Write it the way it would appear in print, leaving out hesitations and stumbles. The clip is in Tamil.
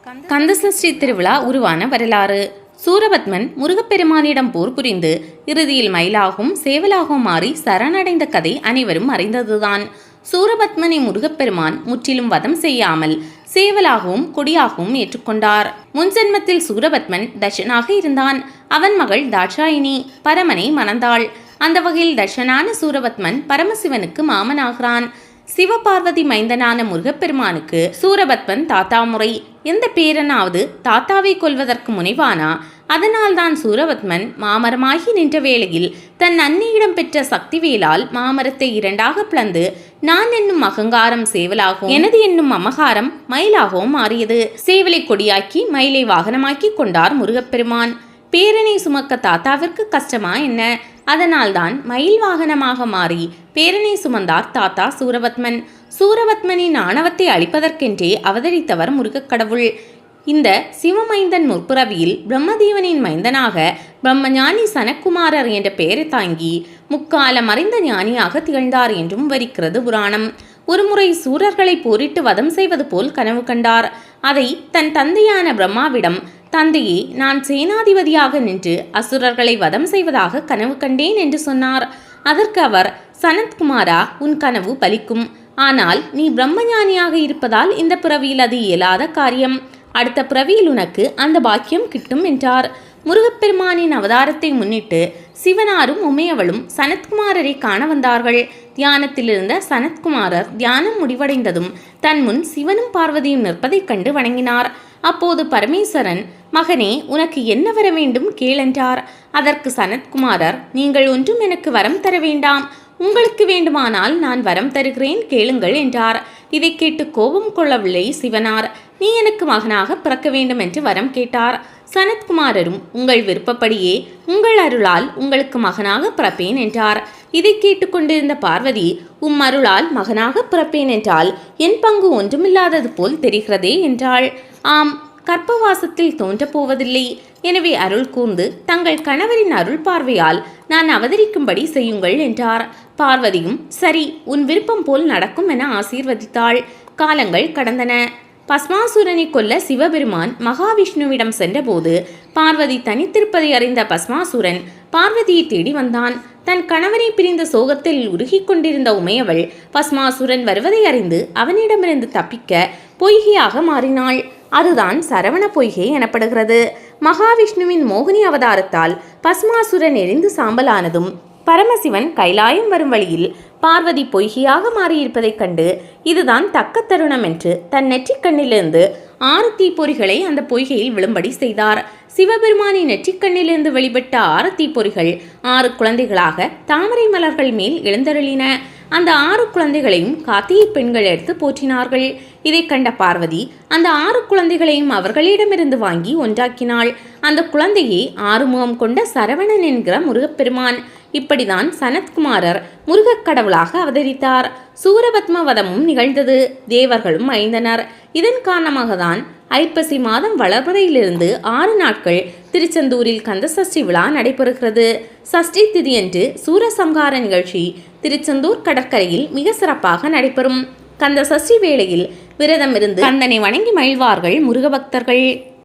கந்தசஷ்டி திருவிழா உருவான வரலாறு. சூரபத்மன் முருகப்பெருமானிடம் போர் புரிந்து இறுதியில் மயிலாகவும் சேவலாகவும் மாறி சரணடைந்த கதை அனைவரும் அறிந்ததுதான். சூரபத்மனை முருகப்பெருமான் முற்றிலும் வதம் செய்யாமல் சேவலாகவும் கொடியாகவும் ஏற்றுக்கொண்டார். முன்ஜென்மத்தில் சூரபத்மன் தட்சனாக இருந்தான். அவன் மகள் தாட்சாயினி பரமனை மணந்தாள். அந்த வகையில் தட்சனான சூரபத்மன் பரமசிவனுக்கு மாமனாகிறான். சிவபார்வதி மைந்தனான முருகப்பெருமானுக்கு சூரபத்மன் தாத்தா முறை. எந்த பேரனாவது தாத்தாவை கொல்வதற்கு முனைவானா? அதனால்தான் சூரபத்மன் மாமரமாகி நின்ற வேளையில் தன் அன்னியிடம் பெற்ற சக்திவேலால் மாமரத்தை இரண்டாக பிளந்து நான் என்னும் அகங்காரம் சேவலாகவும் எனது என்னும் அமகாரம் மயிலாகவும் மாறியது. சேவலை கொடியாக்கி மயிலை வாகனமாக்கி கொண்டார் முருகப்பெருமான். பேரனை சுமக்க தாத்தாவிற்கு கஷ்டமா என்ன? அதனால்தான் மயில் வாகனமாக மாறி பேரனை சுமந்தார் தாத்தா சூரபத்மன். சூரபத்மனின் ஆணவத்தை அழிப்பதற்கென்றே அவதரித்தவர் முருகக்கடவுள். இந்த சிவமைந்தன் முற்பிறவியில் பிரம்மதேவனின் மைந்தனாக பிரம்மஞானி சனக்குமாரர் என்ற பெயரை தாங்கி முக்காலம் மறைந்த ஞானியாக திகழ்ந்தார் என்றும் விவரிக்கிறது புராணம். ஒருமுறை சூரர்களை போரிட்டு வதம் செய்வது போல் கனவு கண்டார். அதை தன் தந்தையான பிரம்மாவிடம், தந்தையே, நான் சேனாதிபதியாக நின்று அசுரர்களை வதம் செய்வதாக கனவு கண்டேன் என்று சொன்னார். அதற்கு அவர், சனத்குமாரா, உன் கனவு பலிக்கும். ஆனால் நீ பிரம்மஞானியாக இருப்பதால் இந்த பிறவியில் அது இயலாத காரியம். அடுத்த பிறவியில் உனக்கு அந்த பாக்கியம் கிட்டும் என்றார். முருகப்பெருமானின் அவதாரத்தை முன்னிட்டு சிவனாரும் உமையவளும் சனத்குமாரரை காண வந்தார்கள். தியானத்தில் இருந்த சனத்குமாரர் தியானம் முடிவடைந்ததும் தன் முன் சிவனும் பார்வதியும் நிற்பதைக் கண்டு வணங்கினார். அப்போது பரமேஸ்வரன், மகனே, உனக்கு என்ன வர வேண்டும் கேளென்றார். அதற்கு சனத்குமாரர், நீங்கள் ஒன்றும் எனக்கு வரம் தர வேண்டாம், உங்களுக்கு வேண்டுமானால் நான் வரம் தருகிறேன், கேளுங்கள் என்றார். இதை கேட்டு கோபம் கொள்ளவில்லை சிவனார். நீ எனக்கு மகனாக பிறக்க வேண்டும் என்று வரம் கேட்டார். சனத்குமாரரும், உங்கள் விருப்பப்படியே உங்கள் அருளால் உங்களுக்கு மகனாக பிறப்பேன் என்றார். இதை கேட்டுக்கொண்டிருந்த பார்வதி, அருளால் மகனாக பிறப்பேன் என்றால் என் பங்கு ஒன்றுமில்லாதது போல் தெரிகிறதே என்றாள். ஆம், கர்ப்பவாசத்தில் தோன்றப்போவதில்லை. எனவே அருள் கூர்ந்து தங்கள் கணவரின் அருள் பார்வையால் நான் அவதரிக்கும்படி செய்யுங்கள் என்றார். பார்வதியும், சரி, உன் விருப்பம் போல் நடக்கும் என ஆசீர்வதித்தாள். காலங்கள் கடந்தன. பஸ்மாசுரனை கொல்ல சிவபெருமான் மகாவிஷ்ணுவிடம் சென்றபோது பார்வதி தனித்திருப்பதை அறிந்த பஸ்மாசுரன் பார்வதியை தேடி வந்தான். தன் கணவனை பிரிந்த சோகத்தில் உருகி கொண்டிருந்த உமையவள் பஸ்மாசுரன் வருவதை அறிந்து அவனிடமிருந்து தப்பிக்க பொய்கையாக மாறினாள். அதுதான் சரவண பொய்கை எனப்படுகிறது. மகாவிஷ்ணுவின் மோகினி அவதாரத்தால் பஸ்மாசுரன் எரிந்து சாம்பலானதும் பரமசிவன் கைலாயம் வரும் வழியில் பார்வதி பொய்கையாக மாறியிருப்பதைக் கண்டு இதுதான் தக்க தருணம் என்று தன் நெற்றிக்கண்ணிலிருந்து 6 தீப்பொறிகளை அந்த பொய்கையில் விழும்படி செய்தார். சிவபெருமானின் நெற்றிக்கண்ணிலிருந்து வெளிப்பட்ட 6 தீப்பொறிகள் 6 குழந்தைகளாக தாமரை மலர்கள் மேல் எழுந்தருளின. அந்த 6 குழந்தைகளையும் கார்த்திகை பெண்கள் எடுத்து போற்றினார்கள். இதை கண்ட பார்வதி அந்த 6 குழந்தைகளையும் அவர்களிடமிருந்து வாங்கி ஒன்றாக்கினாள். அந்த குழந்தையை 6 முகம் கொண்ட சரவணன் என்கிற முருகப்பெருமான். இப்படிதான் சனத்குமாரர் முருகக் கடவுளாக அவதரித்தார். சூரபத்ம வதமும் நிகழ்ந்தது. தேவர்களும் அழிந்தனர். இதன் காரணமாக தான் ஐப்பசி மாதம் வளர்பிறையிலிருந்து 6 நாட்கள் திருச்செந்தூரில் கந்தசஷ்டி விழா நடைபெறுகிறது. சஷ்டி திதியன்று சூரசம்ஹார நிகழ்ச்சி திருச்செந்தூர் கடற்கரையில் மிக சிறப்பாக நடைபெறும். கந்த சஷ்டி வேளையில் விரதம் இருந்து கந்தனை வணங்கி மகிழ்வார்கள் முருக பக்தர்கள்.